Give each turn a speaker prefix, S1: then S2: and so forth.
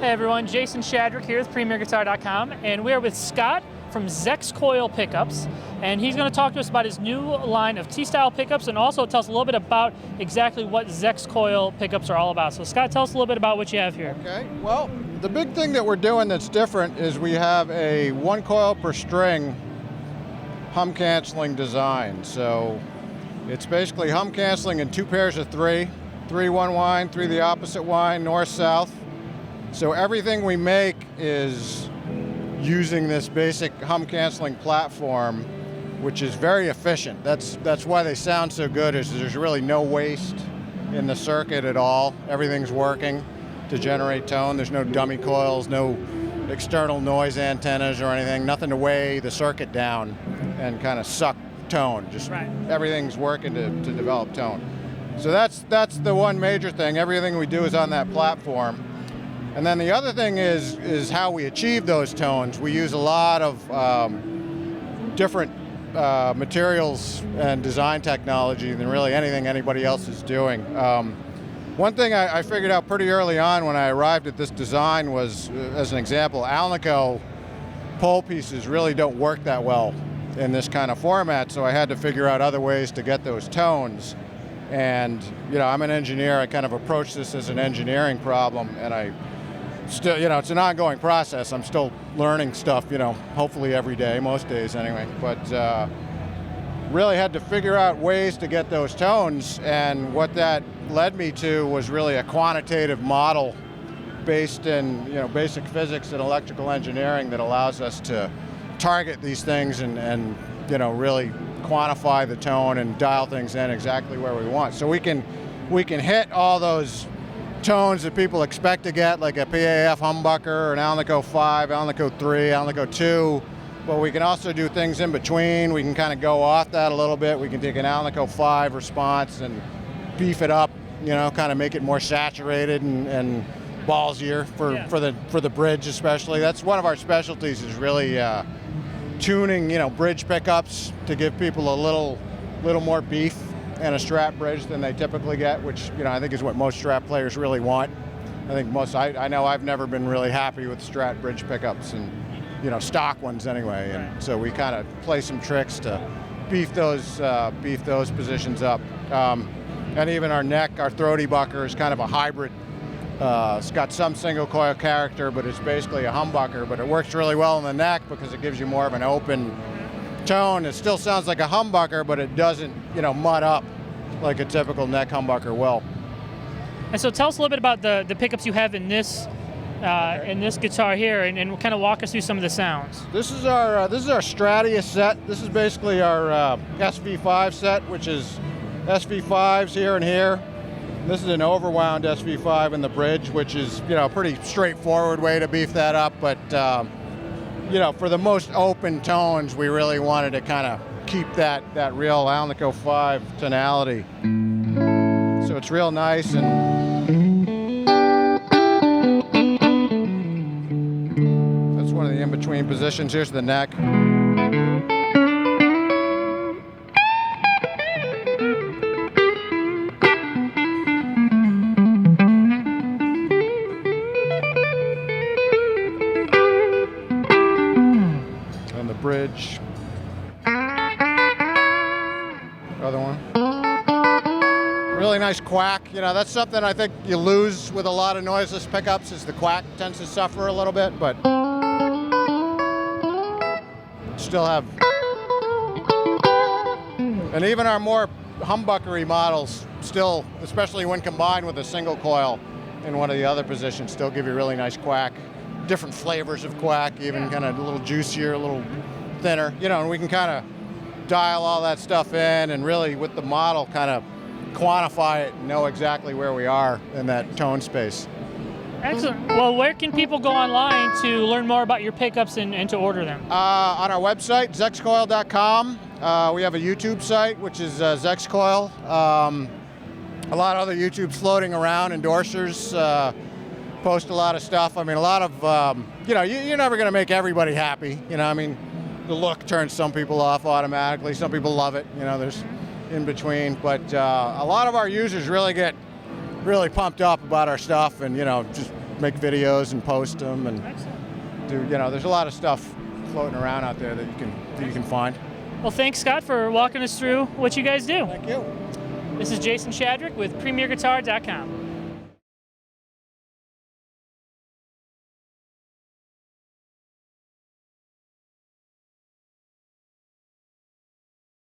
S1: Hey everyone, Jason Shadrick here with PremierGuitar.com, and we are with Scott from Zexcoil Pickups, and he's going to talk to us about his new line of T-style pickups and also tell us a little bit about exactly what Zexcoil pickups are all about. So Scott, tell us a little bit about what you have here.
S2: Okay, well, the big thing that we're doing that's different is we have a 1 coil per string hum canceling design. So it's basically hum canceling in 2 pairs of 3 one wind, 3 the opposite wind, north, south. So everything we make is using this basic hum canceling platform, which is very efficient. That's why they sound so good, is there's really no waste in the circuit at all. Everything's working to generate tone. There's no dummy coils, no external noise antennas or anything, nothing to weigh the circuit down and kind of suck tone. Just right. Everything's working to develop tone. So that's the one major thing. Everything we do is on that platform. And then the other thing is how we achieve those tones. We use a lot of different materials and design technology than really anything anybody else is doing. One thing I figured out pretty early on when I arrived at this design was, as an example, Alnico pole pieces really don't work that well in this kind of format, so I had to figure out other ways to get those tones. And I'm an engineer. I kind of approach this as an engineering problem, and I still, it's an ongoing process. I'm still learning stuff, hopefully every day, most days anyway. But really had to figure out ways to get those tones, and what that led me to was really a quantitative model based in basic physics and electrical engineering that allows us to target these things and really quantify the tone and dial things in exactly where we want. So we can hit all those tones that people expect to get, like a PAF humbucker, an Alnico 5, Alnico 3, Alnico 2, but we can also do things in between. We can kind of go off that a little bit. We can take an Alnico 5 response and beef it up, kind of make it more saturated and ballsier for the bridge especially. That's one of our specialties, is really tuning, bridge pickups to give people a little more beef and a strap bridge than they typically get, which I think is what most Strat players really want. I think I know I've never been really happy with Strat bridge pickups, and stock ones anyway. And so we kind of play some tricks to beef those positions up. And even our neck, our throaty bucker, is kind of a hybrid. It's got some single coil character, but it's basically a humbucker. But it works really well in the neck because it gives you more of an open tone. It still sounds like a humbucker, but it doesn't, mud up like a typical neck humbucker will.
S1: And so tell us a little bit about the pickups you have in this guitar here, and kind of walk us through some of the sounds.
S2: This is our Stratius set. This is basically our SV5 set, which is SV5s here and here. This is an overwound SV5 in the bridge, which is a pretty straightforward way to beef that up, but for the most open tones, we really wanted to kind of keep that real Alnico 5 tonality. So it's real nice, and that's one of the in-between positions. Here's the neck. Bridge. Other one. Really nice quack. That's something I think you lose with a lot of noiseless pickups, is the quack tends to suffer a little bit, but still have. And even our more humbuckery models still, especially when combined with a single coil in one of the other positions, still give you really nice quack. Different flavors of quack, even kind of a little juicier, a little thinner, and we can kind of dial all that stuff in, and really with the model kind of quantify it and know exactly where we are in that tone space.
S1: Excellent. Well, where can people go online to learn more about your pickups and to order them?
S2: On our website, Zexcoil.com. We have a YouTube site, which is Zexcoil. A lot of other YouTubes floating around, endorsers. Post a lot of stuff. I mean, a lot of, you're never going to make everybody happy. The look turns some people off automatically. Some people love it. There's in between. But a lot of our users really get pumped up about our stuff, and just make videos and post them, and
S1: Excellent.
S2: do, there's a lot of stuff floating around out there that you can find.
S1: Well, thanks, Scott, for walking us through what you guys do.
S2: Thank you.
S1: This is Jason Shadrick with PremierGuitar.com.